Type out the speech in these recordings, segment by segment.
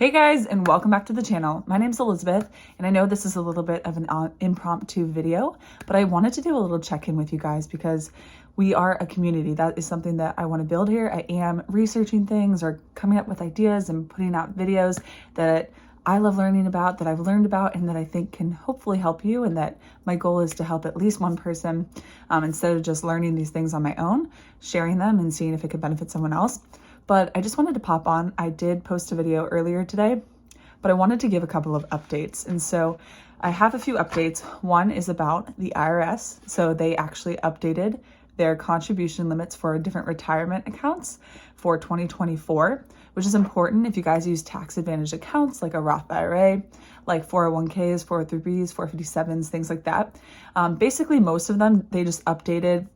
Hey guys, and welcome back to the channel. My name's Elizabeth, and I know this is a little bit of an impromptu video, but I wanted to do a little check-in with you guys because we are a community. That is something that I want to build here. I am researching things or coming up with ideas and putting out videos that I love learning about, that I've learned about, and that I think can hopefully help you, and that my goal is to help at least one person instead of just learning these things on my own, sharing them and seeing if it could benefit someone else. But I just wanted to pop on. I did post a video earlier today, but I wanted to give a couple of updates. And so I have a few updates. One is about the IRS. So they actually updated their contribution limits for different retirement accounts for 2024, which is important if you guys use tax advantage accounts like a Roth IRA, like 401ks, 403bs, 457s, things like that. Basically, most of them, they just updated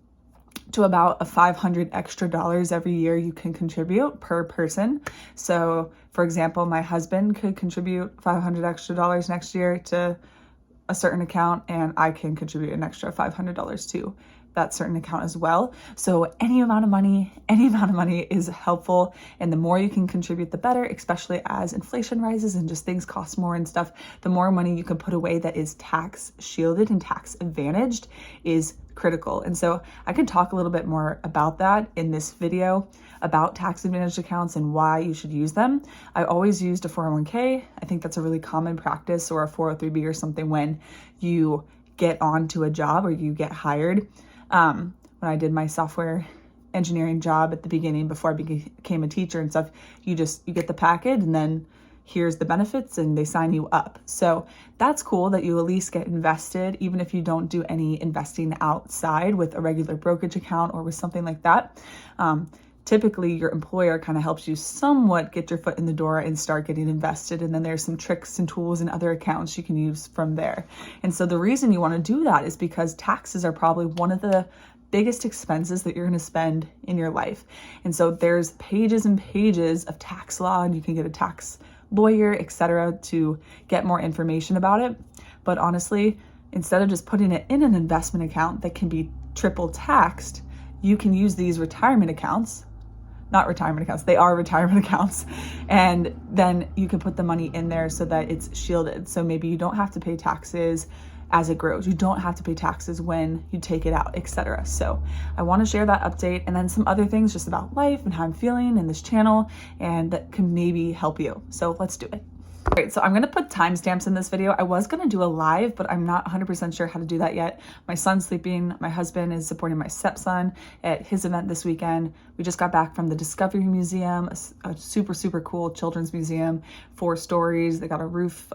to about a $500 extra every year you can contribute per person. So for example, my husband could contribute $500 extra next year to a certain account, and I can contribute an extra $500 to that certain account as well. So any amount of money is helpful, and the more you can contribute, the better, especially as inflation rises and just things cost more and stuff. The more money you can put away that is tax shielded and tax advantaged is critical. And so I can talk a little bit more about that in this video about tax advantage accounts and why you should use them. I always used a 401k. I think that's a really common practice, or a 403b or something when you get onto a job or you get hired. When I did my software engineering job at the beginning, before I became a teacher and stuff, you get the package and then here's the benefits and they sign you up. So that's cool that you at least get invested, even if you don't do any investing outside with a regular brokerage account or with something like that. Typically your employer kind of helps you somewhat get your foot in the door and start getting invested. And then there's some tricks and tools and other accounts you can use from there. And so the reason you want to do that is because taxes are probably one of the biggest expenses that you're going to spend in your life. And so there's pages and pages of tax law, and you can get a tax lawyer, etc., to get more information about it. But honestly, instead of just putting it in an investment account that can be triple taxed, you can use these retirement accounts. Not retirement accounts, they are retirement accounts. And then you can put the money in there so that it's shielded. So maybe you don't have to pay taxes as it grows. You don't have to pay taxes when you take it out, etc. So I want to share that update, and then some other things just about life and how I'm feeling in this channel, and that can maybe help you. So let's do it. Great, so I'm going to put timestamps in this video. I was going to do a live, but I'm not 100% sure how to do that yet. My son's sleeping. My husband is supporting my stepson at his event this weekend. We just got back from the Discovery Museum, a super, super cool children's museum, 4 stories. They got a roof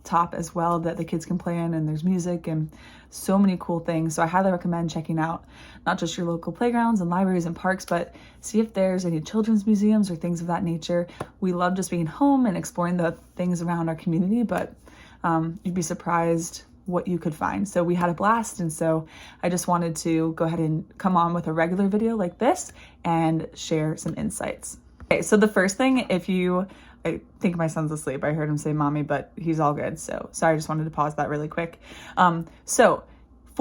top as well that the kids can play in, and there's music and so many cool things. So I highly recommend checking out not just your local playgrounds and libraries and parks, but see if there's any children's museums or things of that nature. We love just being home and exploring the things around our community, but you'd be surprised what you could find. So we had a blast, and so I just wanted to go ahead and come on with a regular video like this and share some insights. Okay, so the first thing, I think my son's asleep. I heard him say mommy, but he's all good. So sorry, I just wanted to pause that really quick.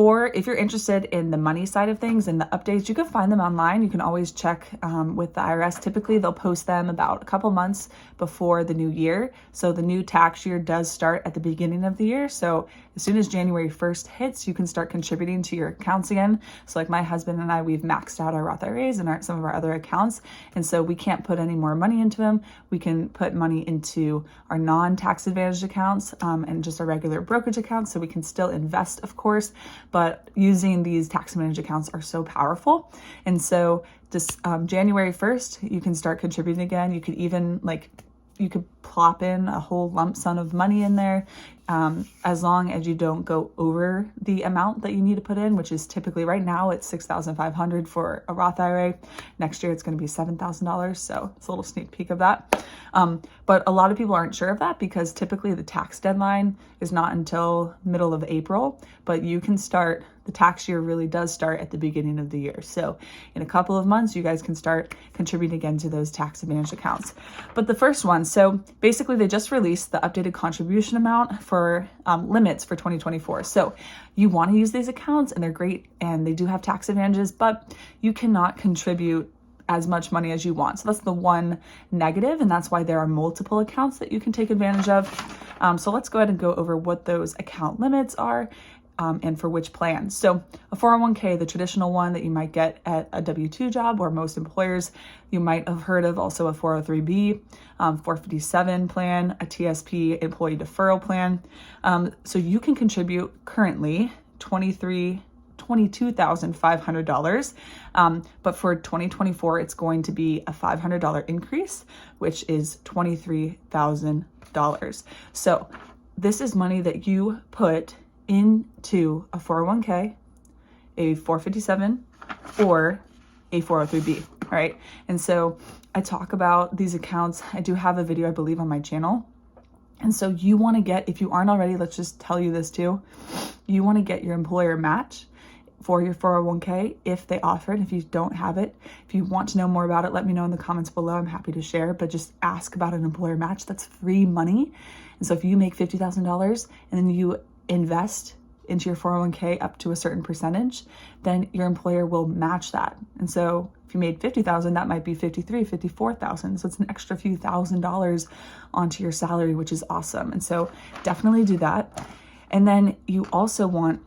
If you're interested in the money side of things and the updates, you can find them online. You can always check with the IRS. Typically, they'll post them about a couple months before the new year. So the new tax year does start at the beginning of the year. So as soon as January 1st hits, you can start contributing to your accounts again. So like my husband and I, we've maxed out our Roth IRAs and some of our other accounts. And so we can't put any more money into them. We can put money into our non-tax advantaged accounts and just our regular brokerage accounts. So we can still invest, of course, but using these tax managed accounts are so powerful. And so this January 1st, you can start contributing again. You could even you could plop in a whole lump sum of money in there, as long as you don't go over the amount that you need to put in, which is typically right now it's $6,500 for a Roth IRA. Next year it's going to be $7,000. So it's a little sneak peek of that. But a lot of people aren't sure of that because typically the tax deadline is not until middle of April, but you can start, the tax year really does start at the beginning of the year. So in a couple of months, you guys can start contributing again to those tax advantage accounts. But the first one, so basically they just released the updated contribution amount for limits for 2024. So you want to use these accounts, and they're great and they do have tax advantages, but you cannot contribute as much money as you want. So that's the one negative, and that's why there are multiple accounts that you can take advantage of. So let's go ahead and go over what those account limits are and for which plans. So a 401k, the traditional one that you might get at a W-2 job or most employers, you might have heard of also a 403b, 457 plan, a TSP, employee deferral plan. So you can contribute currently $22,500. But for 2024, it's going to be a $500 increase, which is $23,000. So this is money that you put into a 401k, a 457, or a 403b, right? And so I talk about these accounts. I do have a video, I believe, on my channel. And so you want to get, if you aren't already, let's just tell you this too. You want to get your employer match for your 401k if they offer it. If you don't have it, if you want to know more about it, let me know in the comments below. I'm happy to share, but just ask about an employer match. That's free money. And so if you make $50,000 and then you invest into your 401k up to a certain percentage, then your employer will match that. And so if you made $50,000, that might be $53,000, $54,000. So it's an extra few $1,000s onto your salary, which is awesome. And so definitely do that. And then you also want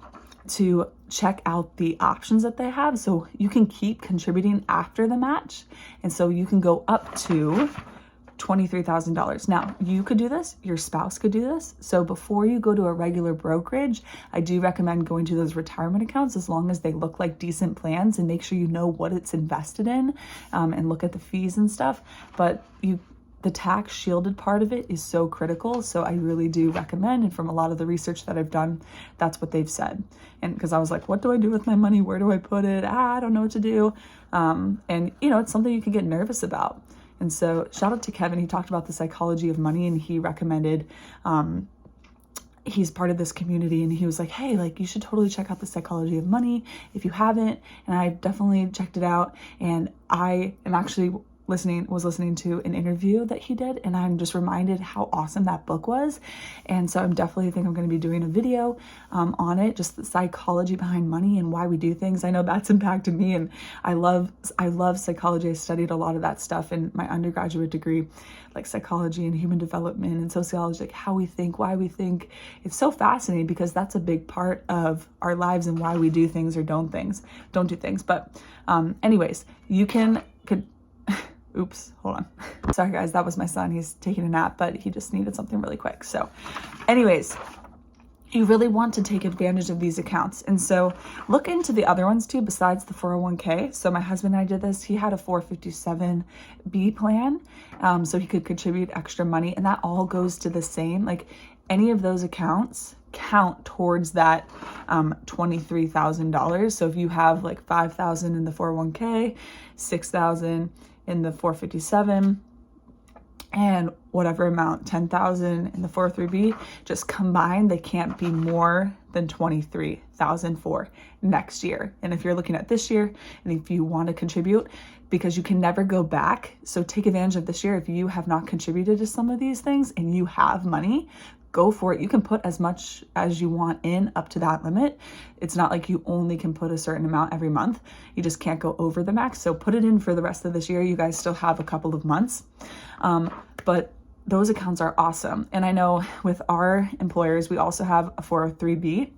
to check out the options that they have. So you can keep contributing after the match. And so you can go up to $23,000. Now, you could do this, your spouse could do this. So before you go to a regular brokerage, I do recommend going to those retirement accounts as long as they look like decent plans, and make sure you know what it's invested in, and look at the fees and stuff. But the tax shielded part of it is so critical. So I really do recommend, and from a lot of the research that I've done, that's what they've said. And because I was like, what do I do with my money? Where do I put it? I don't know what to do. And it's something you can get nervous about. And so shout out to Kevin. He talked about the psychology of money, and he recommended, he's part of this community, and he was like, hey, like, you should totally check out the psychology of money if you haven't. And I definitely checked it out. And I am actually was listening to an interview that he did, and I'm just reminded how awesome that book was. And so I'm definitely think I'm going to be doing a video on it, just the psychology behind money and why we do things. I know that's impacted me, and I love psychology. I studied a lot of that stuff in my undergraduate degree, like psychology and human development and sociology, like how we think, why we think. It's so fascinating because that's a big part of our lives and why we do things or don't do things. But anyways, you could oops, hold on. Sorry guys, that was my son. He's taking a nap, but he just needed something really quick. So anyways, you really want to take advantage of these accounts. And so look into the other ones too, besides the 401k. So my husband and I did this. He had a 457b plan. So he could contribute extra money, and that all goes to the same, like any of those accounts count towards that $23,000. So if you have like $5,000 in the 401k, $6,000 in the 457, and whatever amount, $10,000 in the 403b, just combined, they can't be more than $23,000 for next year. And if you're looking at this year, and if you want to contribute, because you can never go back, so take advantage of this year. If you have not contributed to some of these things and you have money, go for it. You can put as much as you want in up to that limit. It's not like you only can put a certain amount every month. You just can't go over the max. So put it in for the rest of this year. You guys still have a couple of months. But those accounts are awesome. And I know with our employers, we also have a 403b,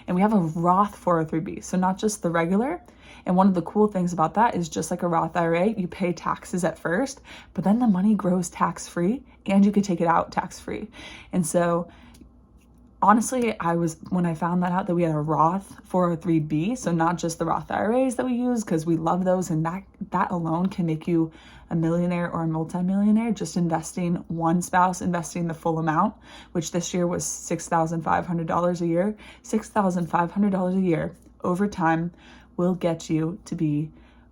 and we have a Roth 403b. So not just the regular. And one of the cool things about that is, just like a Roth IRA, you pay taxes at first, but then the money grows tax-free, and you can take it out tax-free. And so honestly, when I found that out, that we had a Roth 403b, so not just the Roth IRAs that we use, because we love those, and that alone can make you a millionaire or a multimillionaire, just investing, one spouse investing the full amount, which this year was $6,500 a year. $6,500 a year over time will get you to be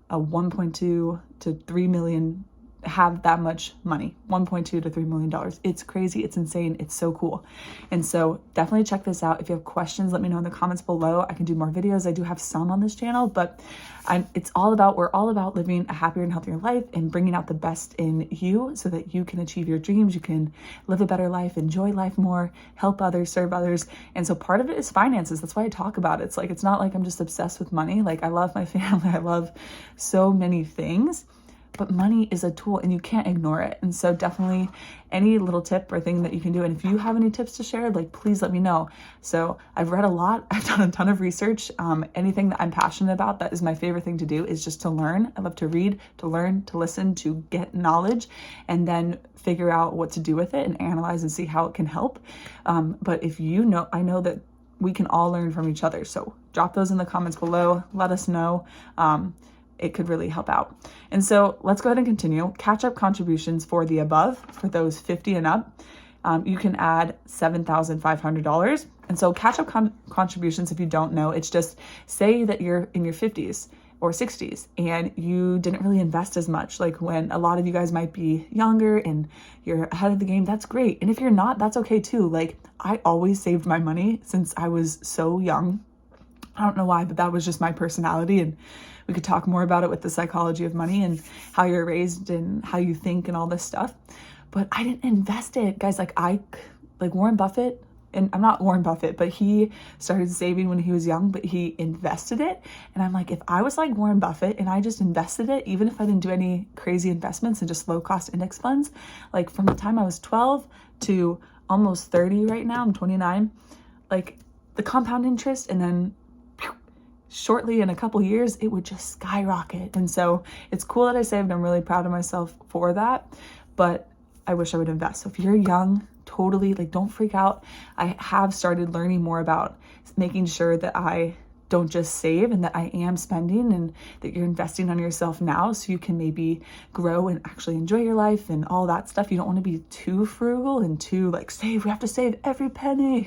a 1.2 to 3 million, have that much money, $1.2 to $3 million. It's crazy. It's insane. It's so cool. And so definitely check this out. If you have questions, let me know in the comments below. I can do more videos. I do have some on this channel, but we're all about living a happier and healthier life and bringing out the best in you so that you can achieve your dreams. You can live a better life, enjoy life more, help others, serve others. And so part of it is finances. That's why I talk about it. It's not like I'm just obsessed with money. Like, I love my family. I love so many things. but money is a tool and you can't ignore it. And so definitely any little tip or thing that you can do. And if you have any tips to share, like, please let me know. So I've read a lot. I've done a ton of research. Anything that I'm passionate about, that is my favorite thing to do, is just to learn. I love to read, to learn, to listen, to get knowledge, and then figure out what to do with it and analyze and see how it can help. But if you know, I know that we can all learn from each other. So drop those in the comments below. Let us know. It could really help out. And so let's go ahead and continue. Catch-up contributions for the above, for those 50 and up, you can add $7,500. And so catch-up contributions, if you don't know, it's just, say that you're in your 50s or 60s and you didn't really invest as much. Like, when a lot of you guys might be younger and you're ahead of the game, that's great. And if you're not, that's okay too. Like, I always saved my money since I was so young. I don't know why, but that was just my personality. And we could talk more about it with the psychology of money and how you're raised and how you think and all this stuff. But I didn't invest it, guys. Like Warren Buffett, and I'm not Warren Buffett, but he started saving when he was young, but he invested it. And I'm like, if I was like Warren Buffett and I just invested it, even if I didn't do any crazy investments and just low cost index funds, like from the time I was 12 to almost 30 right now, I'm 29, like the compound interest, and then shortly in a couple years, it would just skyrocket. And so it's cool that I saved. I'm really proud of myself for that, but I wish I would invest. So if you're young, totally, like, don't freak out. I have started learning more about making sure that I don't just save and that I am spending, and that you're investing on yourself now so you can maybe grow and actually enjoy your life and all that stuff. You don't want to be too frugal and too like, save, we have to save every penny,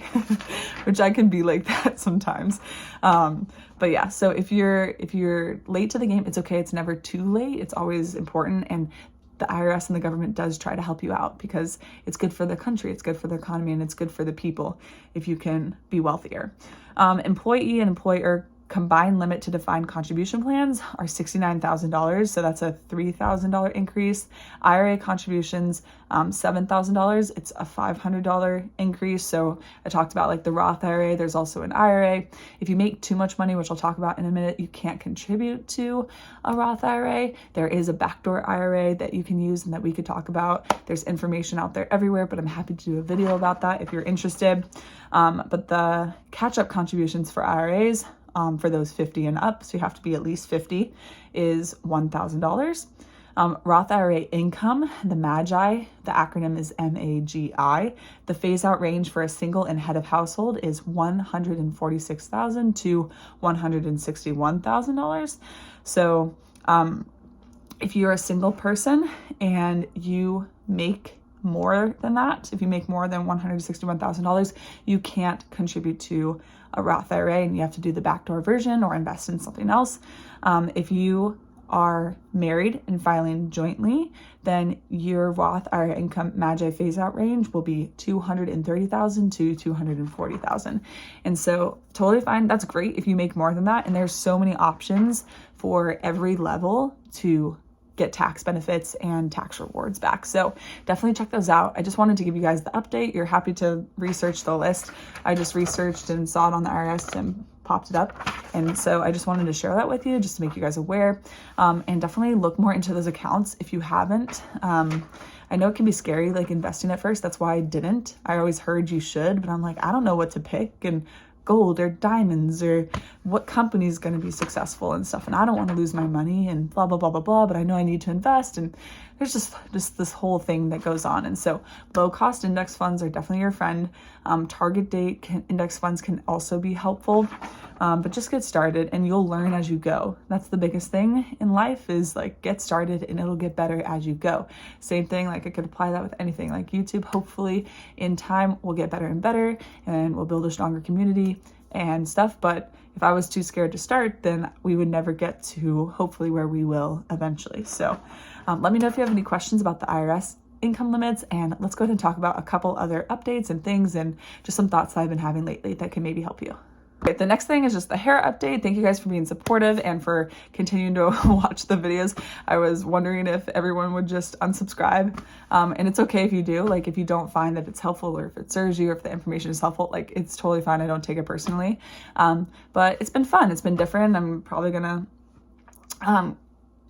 which I can be like that sometimes. But yeah, so if you're late to the game, it's okay. It's never too late. It's always important. And the IRS and the government does try to help you out because it's good for the country, it's good for the economy, and it's good for the people if you can be wealthier. Employee and employer combined limit to defined contribution plans are $69,000. So that's a $3,000 increase. IRA contributions, $7,000. It's a $500 increase. So I talked about like the Roth IRA. There's also an IRA. If you make too much money, which I'll talk about in a minute, you can't contribute to a Roth IRA. There is a backdoor IRA that you can use and that we could talk about. There's information out there everywhere, but I'm happy to do a video about that if you're interested. But the catch-up contributions for IRAs, for those 50 and up, so you have to be at least 50, is $1,000. Roth IRA income, the MAGI, the acronym is MAGI. The phase-out range for a single and head of household is $146,000 to $161,000. So if you're a single person and you make more than that, if you make more than $161,000, you can't contribute to a Roth IRA and you have to do the backdoor version or invest in something else. If you are married and filing jointly, then your Roth IRA income MAGI phase-out range will be $230,000 to $240,000. And so totally fine. That's great if you make more than that. And there's so many options for every level to get tax benefits and tax rewards back. So definitely check those out. I just wanted to give you guys the update. You're happy to research the list. I just researched and saw it on the IRS and popped it up. And so I just wanted to share that with you just to make you guys aware. And definitely look more into those accounts if you haven't. I know it can be scary, like investing at first. That's why I didn't. I always heard you should, but I'm like, I don't know what to pick, and gold or diamonds or what company is going to be successful and stuff. And I don't want to lose my money and blah, blah, blah, blah, blah, but I know I need to invest. And there's just this whole thing that goes on. And so low cost index funds are definitely your friend. Target date index funds can also be helpful, but just get started and you'll learn as you go. That's the biggest thing in life, is like, get started and it'll get better as you go. Same thing, like I could apply that with anything, like YouTube. Hopefully in time we'll get better and better and we'll build a stronger community and stuff. But if I was too scared to start, then we would never get to hopefully where we will eventually. So let me know if you have any questions about the IRS income limits, and let's go ahead and talk about a couple other updates and things and just some thoughts that I've been having lately that can maybe help you. Okay, the next thing is just the hair update. Thank you guys for being supportive and for continuing to watch the videos. I was wondering if everyone would just unsubscribe, and it's okay if you do. Like, if you don't find that it's helpful or if it serves you or if the information is helpful, like, it's totally fine. I don't take it personally, but it's been fun. It's been different. I'm probably gonna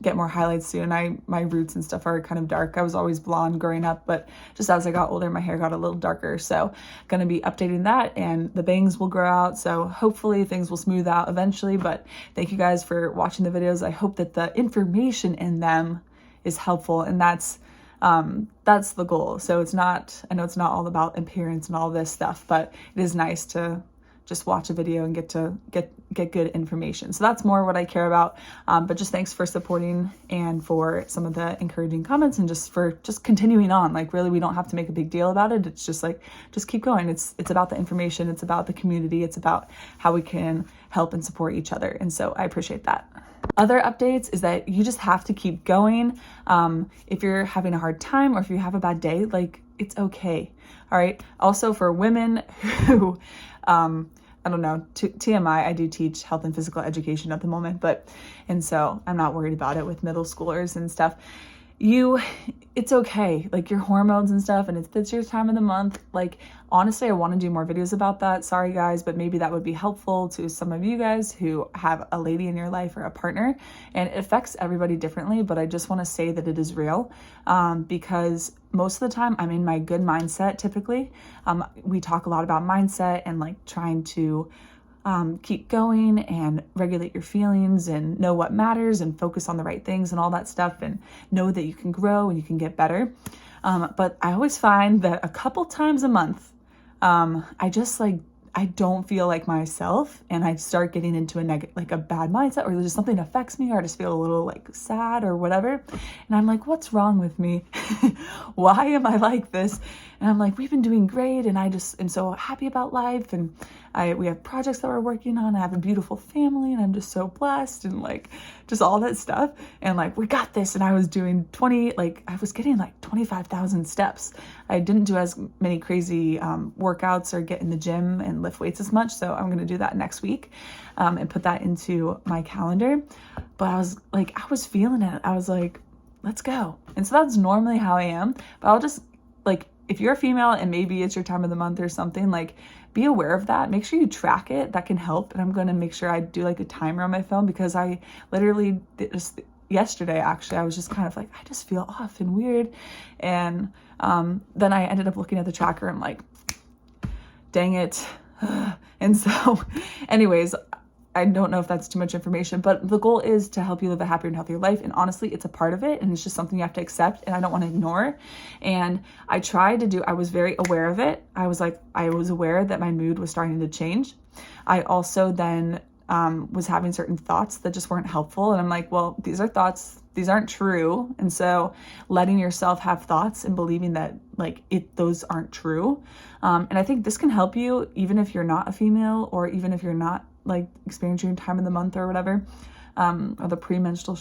get more highlights soon. My roots and stuff are kind of dark. I was always blonde growing up, but just as I got older, my hair got a little darker. So going to be updating that, and the bangs will grow out. So hopefully things will smooth out eventually, but thank you guys for watching the videos. I hope that the information in them is helpful, and that's the goal. So I know it's not all about appearance and all this stuff, but it is nice to just watch a video and get good information. So that's more what I care about. But just thanks for supporting and for some of the encouraging comments, and just for continuing on. Like, really, we don't have to make a big deal about it. It's just like, just keep going. It's about the information. It's about the community. It's about how we can help and support each other. And so I appreciate that. Other updates is that you just have to keep going. If you're having a hard time, or if you have a bad day, like, it's okay. All right. Also, for women who, I don't know, TMI, I do teach health and physical education at the moment, and so I'm not worried about it with middle schoolers and stuff. It's okay, like, your hormones and stuff, and it's your time of the month. Like, honestly, I want to do more videos about that. Sorry guys, but maybe that would be helpful to some of you guys who have a lady in your life or a partner, and it affects everybody differently. But I just want to say that it is real, because most of the time I'm in my good mindset. Typically, we talk a lot about mindset and like trying to keep going and regulate your feelings and know what matters and focus on the right things and all that stuff, and know that you can grow and you can get better. But I always find that a couple times a month, I don't feel like myself, and I start getting into a bad mindset, or just something affects me, or I just feel a little like sad or whatever. And I'm like, what's wrong with me? Why am I like this? And I'm like, we've been doing great, and I just am so happy about life, and we have projects that we're working on. I have a beautiful family, and I'm just so blessed, and like just all that stuff. And like, we got this. And I was doing I was getting like 25,000 steps. I didn't do as many crazy workouts or get in the gym and lift weights as much. So I'm going to do that next week, and put that into my calendar. But I was feeling it. I was like, let's go. And so that's normally how I am. But I'll just, like, if you're a female and maybe it's your time of the month or something, like, be aware of that. Make sure you track it. That can help. And I'm going to make sure I do like a timer on my phone, because I literally just yesterday, actually, I was just kind of like, I just feel off and weird. And then I ended up looking at the tracker. I'm like, dang it. And so anyways, I don't know if that's too much information, but the goal is to help you live a happier and healthier life. And honestly, it's a part of it, and it's just something you have to accept, and I don't want to ignore. And I was very aware of it. I was aware that my mood was starting to change. I also then was having certain thoughts that just weren't helpful. And I'm like, well, these are thoughts, these aren't true. And so letting yourself have thoughts and believing that those aren't true. And I think this can help you, even if you're not a female, or even if you're not like experiencing time of the month or whatever, or the premenstrual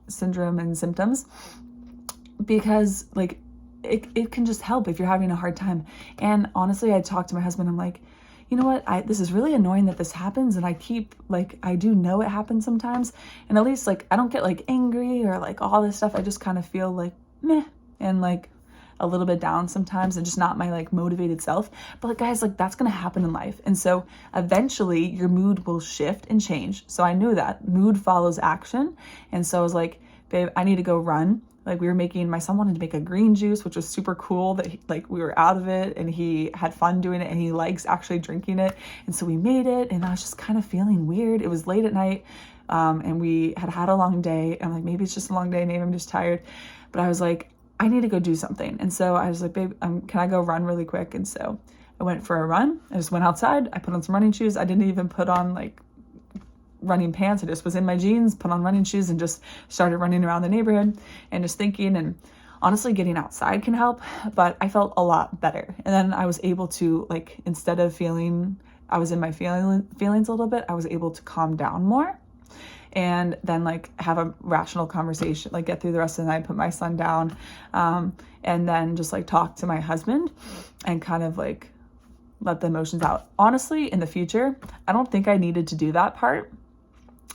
syndrome and symptoms, because like it can just help if you're having a hard time. And honestly, I talked to my husband. I'm like, you know what? This is really annoying that this happens. And I do know it happens sometimes. And at least I don't get angry or all this stuff. I just kind of feel meh, and a little bit down sometimes, and just not my motivated self. But guys, that's going to happen in life. And so eventually your mood will shift and change. So I knew that mood follows action. And so I was like, babe, I need to go run. My son wanted to make a green juice, which was super cool that we were out of it, and he had fun doing it, and he likes actually drinking it. And so we made it, and I was just kind of feeling weird. It was late at night, and we had a long day. I'm like, maybe it's just a long day. Maybe I'm just tired. But I was like, I need to go do something. And so I was like, babe, can I go run really quick? And so I went for a run. I just went outside. I put on some running shoes. I didn't even put on running pants. I just was in my jeans, put on running shoes, and just started running around the neighborhood and just thinking. And honestly, getting outside can help, but I felt a lot better. And then I was able to instead of I was in my feelings a little bit, I was able to calm down more. And then have a rational conversation, get through the rest of the night, put my son down, and then just talk to my husband and kind of let the emotions out. Honestly, in the future, I don't think I needed to do that part.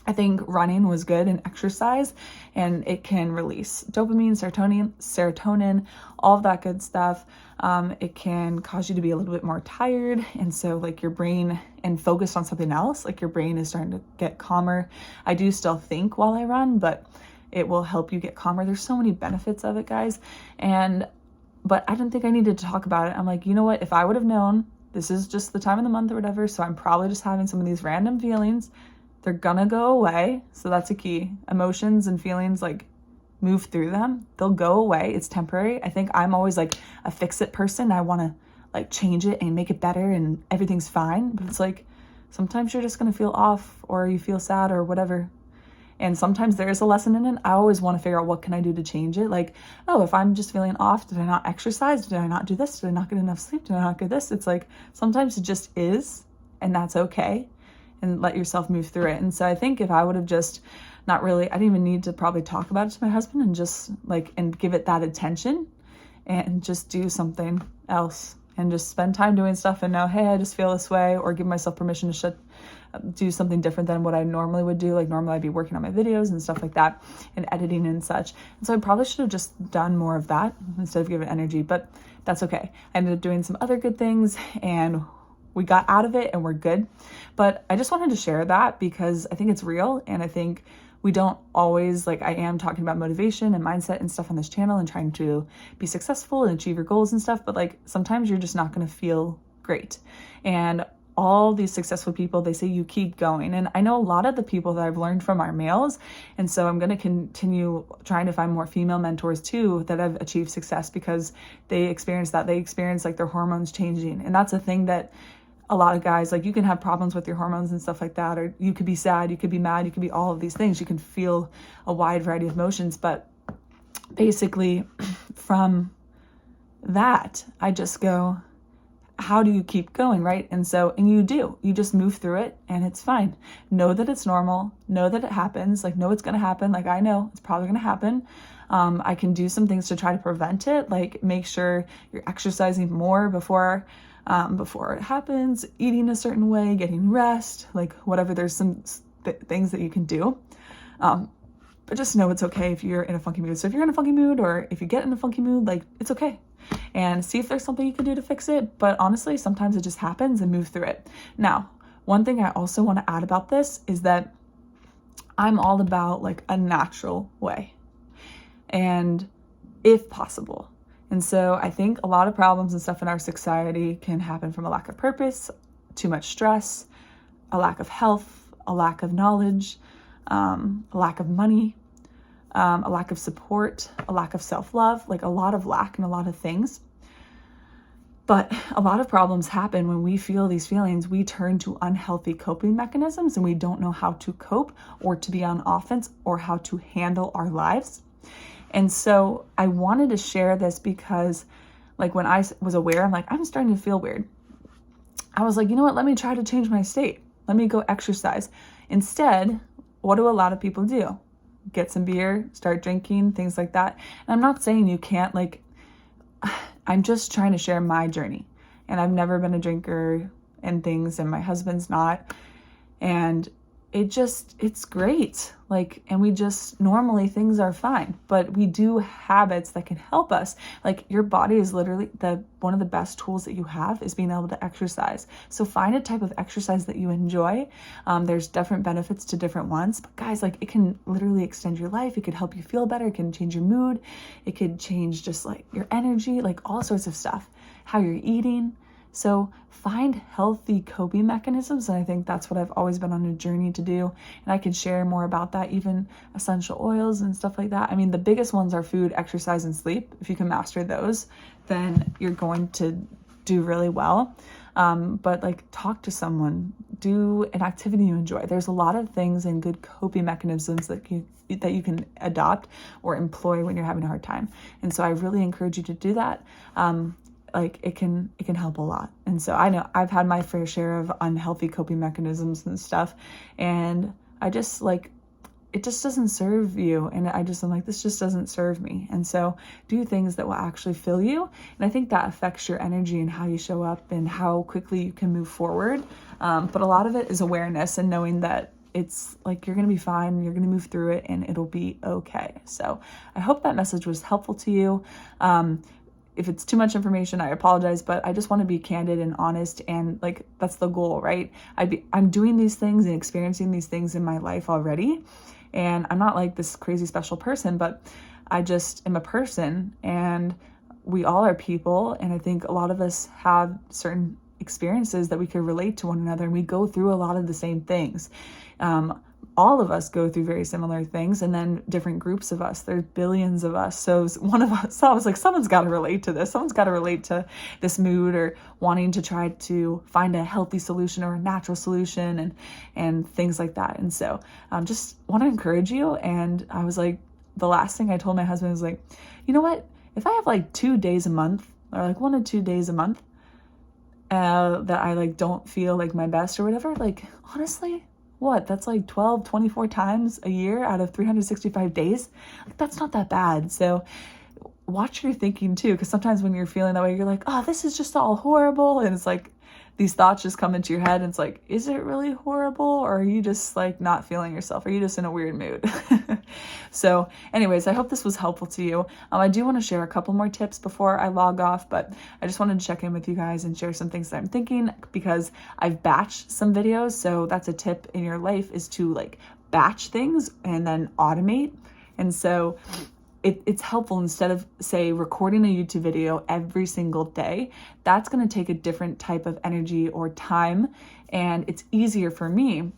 I think running was good, and exercise, and it can release dopamine, serotonin, all of that good stuff. It can cause you to be a little bit more tired. And so your brain, and focused on something else, your brain is starting to get calmer. I do still think while I run, but It will help you get calmer. There's so many benefits of it, guys. But I didn't think I needed to talk about it. I'm like, you know what? If I would have known this is just the time of the month or whatever, so I'm probably just having some of these random feelings, they're gonna go away. So that's a key. Emotions and feelings, like, move through them. They'll go away. It's temporary. I think I'm always like a fix-it person. I want to like change it and make it better and everything's fine. But it's like, sometimes you're just going to feel off or you feel sad or whatever. And sometimes there is a lesson in it. I always want to figure out what can I do to change it. Like, oh, if I'm just feeling off, did I not exercise? Did I not do this? Did I not get enough sleep? Did I not get this? It's like, sometimes it just is, and that's okay. And let yourself move through it. And so I think if I would have just I didn't even need to probably talk about it to my husband and just like, and give it that attention and just do something else and just spend time doing stuff and know, hey, I just feel this way, or give myself permission to do something different than what I normally would do. Like normally I'd be working on my videos and stuff like that and editing and such. And so I probably should have just done more of that instead of giving energy, but that's okay. I ended up doing some other good things and we got out of it and we're good. But I just wanted to share that because I think it's real. And I think we don't always, like, I am talking about motivation and mindset and stuff on this channel and trying to be successful and achieve your goals and stuff. But like, sometimes you're just not going to feel great. And all these successful people, they say you keep going. And I know a lot of the people that I've learned from are males. And so I'm going to continue trying to find more female mentors too that have achieved success because they experience that. They experience like their hormones changing. And that's a thing that a lot of guys, like, you can have problems with your hormones and stuff like that, or you could be sad, you could be mad, you could be all of these things. You can feel a wide variety of emotions. But basically from that, I just go, how do you keep going, right? And you just move through it and it's fine. Know that it's normal. Know that it happens. Like, know it's going to happen. Like, I know it's probably going to happen. I can do some things to try to prevent it. Like, make sure you're exercising more before it happens, eating a certain way, getting rest, like whatever. There's some things that you can do. But just know it's okay if you're in a funky mood. So if you're in a funky mood or if you get in a funky mood, like, it's okay. And see if there's something you can do to fix it. But honestly, sometimes it just happens, and move through it. Now, one thing I also want to add about this is that I'm all about like a natural way, and if possible. And so I think a lot of problems and stuff in our society can happen from a lack of purpose, too much stress, a lack of health, a lack of knowledge, a lack of money, a lack of support, a lack of self-love, like a lot of lack in a lot of things. But a lot of problems happen when we feel these feelings. We turn to unhealthy coping mechanisms and we don't know how to cope or to be on offense or how to handle our lives. And so I wanted to share this because, like, when I was aware, I'm like, I'm starting to feel weird. I was like, you know what? Let me try to change my state. Let me go exercise. Instead, what do a lot of people do? Get some beer, start drinking, things like that. And I'm not saying you can't, like, I'm just trying to share my journey. And I've never been a drinker and things, and my husband's not. And it's great. Like, and we just, normally things are fine, but we do habits that can help us. Like, your body is literally one of the best tools that you have is being able to exercise. So find a type of exercise that you enjoy. There's different benefits to different ones, but guys, like, it can literally extend your life. It could help you feel better. It can change your mood. It could change just like your energy, like all sorts of stuff, how you're eating. So find healthy coping mechanisms. And I think that's what I've always been on a journey to do. And I can share more about that, even essential oils and stuff like that. I mean, the biggest ones are food, exercise, and sleep. If you can master those, then you're going to do really well. But like, talk to someone, do an activity you enjoy. There's a lot of things and good coping mechanisms that you can adopt or employ when you're having a hard time. And so I really encourage you to do that. Like, it can help a lot. And so I know I've had my fair share of unhealthy coping mechanisms and stuff. And I just, like, it just doesn't serve you. And I'm like, this just doesn't serve me. And so do things that will actually fill you. And I think that affects your energy and how you show up and how quickly you can move forward. But a lot of it is awareness and knowing that it's like, you're going to be fine. You're going to move through it and it'll be okay. So I hope that message was helpful to you. if it's too much information, I apologize, but I just want to be candid and honest, and like that's the goal, right? I'm doing these things and experiencing these things in my life already, and I'm not like this crazy special person, but I just am a person, and we all are people, and I think a lot of us have certain experiences that we could relate to one another, and we go through a lot of the same things. All of us go through very similar things, and then different groups of us. There's billions of us. So one of us, so I was like, someone's got to relate to this. Someone's got to relate to this mood or wanting to try to find a healthy solution or a natural solution and things like that. And so just want to encourage you. And I was like, the last thing I told my husband was like, you know what? If I have like 2 days a month, or like 1 or 2 days a month that I like don't feel like my best or whatever, like honestly, what? That's like 12, 24 times a year out of 365 days. Like, that's not that bad. So watch your thinking too, because sometimes when you're feeling that way, you're like, oh, this is just all horrible. And it's like, these thoughts just come into your head and it's like, is it really horrible? Or are you just like not feeling yourself? Are you just in a weird mood? So anyways, I hope this was helpful to you. I do want to share a couple more tips before I log off, but I just wanted to check in with you guys and share some things that I'm thinking, because I've batched some videos. So that's a tip in your life, is to like batch things and then automate. And so it's helpful, instead of say recording a YouTube video every single day, that's going to take a different type of energy or time. And it's easier for me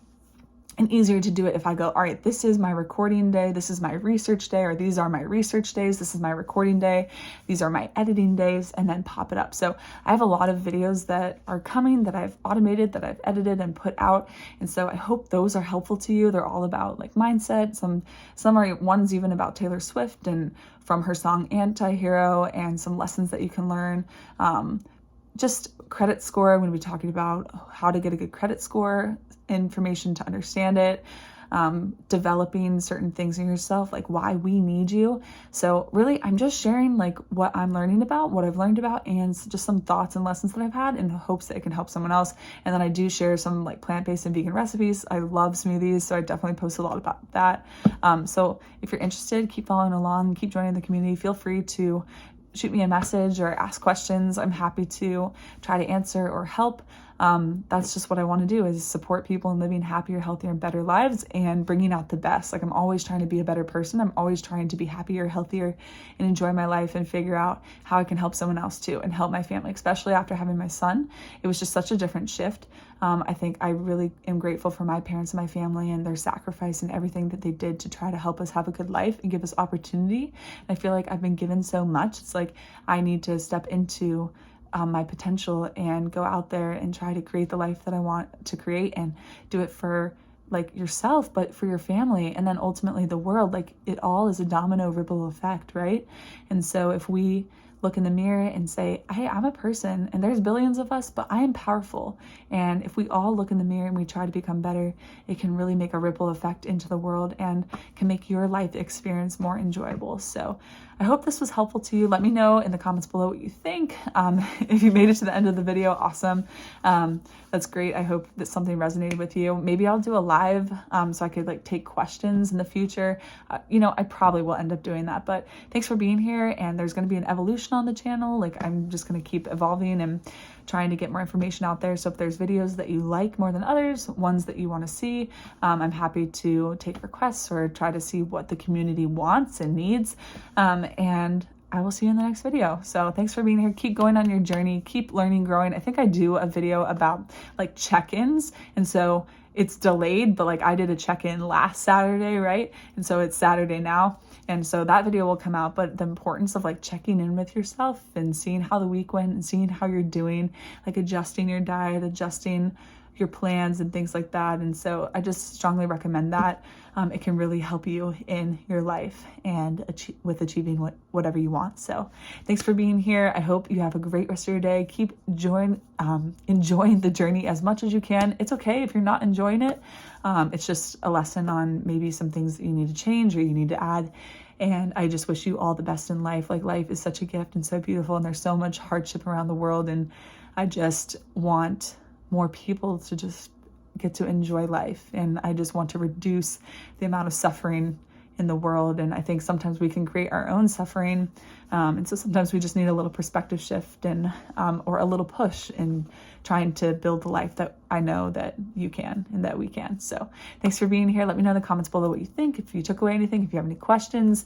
and easier to do it if I go, all right, this is my recording day, this is my research day, or these are my research days, this is my recording day, these are my editing days, and then pop it up. So I have a lot of videos that are coming that I've automated, that I've edited and put out. And so I hope those are helpful to you. They're all about like mindset. Some are ones even about Taylor Swift and from her song Anti-Hero, and some lessons that you can learn. Just credit score, I'm going to be talking about how to get a good credit score, information to understand it, developing certain things in yourself, like why we need you. So really, I'm just sharing like what I'm learning about, what I've learned about, and just some thoughts and lessons that I've had in hopes that it can help someone else. And then I do share some like plant-based and vegan recipes. I love smoothies, so I definitely post a lot about that. So if you're interested, keep following along, keep joining the community. Feel free to shoot me a message or ask questions. I'm happy to try to answer or help. That's just what I want to do, is support people in living happier, healthier, and better lives, and bringing out the best. Like, I'm always trying to be a better person. I'm always trying to be happier, healthier, and enjoy my life, and figure out how I can help someone else too, and help my family, especially after having my son. It was just such a different shift. I think I really am grateful for my parents and my family and their sacrifice and everything that they did to try to help us have a good life and give us opportunity. And I feel like I've been given so much. It's like I need to step into my potential and go out there and try to create the life that I want to create, and do it for like yourself, but for your family, and then ultimately the world. Like, it all is a domino ripple effect, right? And so if we look in the mirror and say, hey, I'm a person, and there's billions of us, but I am powerful. And if we all look in the mirror and we try to become better, it can really make a ripple effect into the world and can make your life experience more enjoyable. So I hope this was helpful to you. Let me know in the comments below what you think. If you made it to the end of the video, awesome. That's great. I hope that something resonated with you. Maybe I'll do a live so I could like take questions in the future. I probably will end up doing that, but thanks for being here. And there's going to be an evolution on the channel. Like, I'm just going to keep evolving and trying to get more information out there. So if there's videos that you like more than others, ones that you want to see, I'm happy to take requests or try to see what the community wants and needs. And I will see you in the next video. So thanks for being here. Keep going on your journey. Keep learning, growing. I think I do a video about like check-ins. And so it's delayed, but like I did a check-in last Saturday, right? And so it's Saturday now. And so that video will come out, but the importance of like checking in with yourself and seeing how the week went and seeing how you're doing, like adjusting your diet, adjusting your plans and things like that. And so I just strongly recommend that. It can really help you in your life and achieving whatever you want. So thanks for being here. I hope you have a great rest of your day. Keep enjoying the journey as much as you can. It's okay if you're not enjoying it. It's just a lesson on maybe some things that you need to change or you need to add. And I just wish you all the best in life. Like, life is such a gift and so beautiful, and there's so much hardship around the world. And I just want more people to just get to enjoy life. And I just want to reduce the amount of suffering in the world. And I think sometimes we can create our own suffering. And so sometimes we just need a little perspective shift and or a little push in trying to build the life that I know that you can and that we can. So thanks for being here. Let me know in the comments below what you think. If you took away anything, if you have any questions,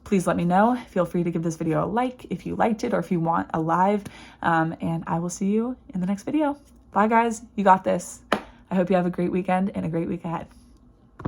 please let me know. Feel free to give this video a like if you liked it or if you want a live. And I will see you in the next video. Bye guys, you got this. I hope you have a great weekend and a great week ahead.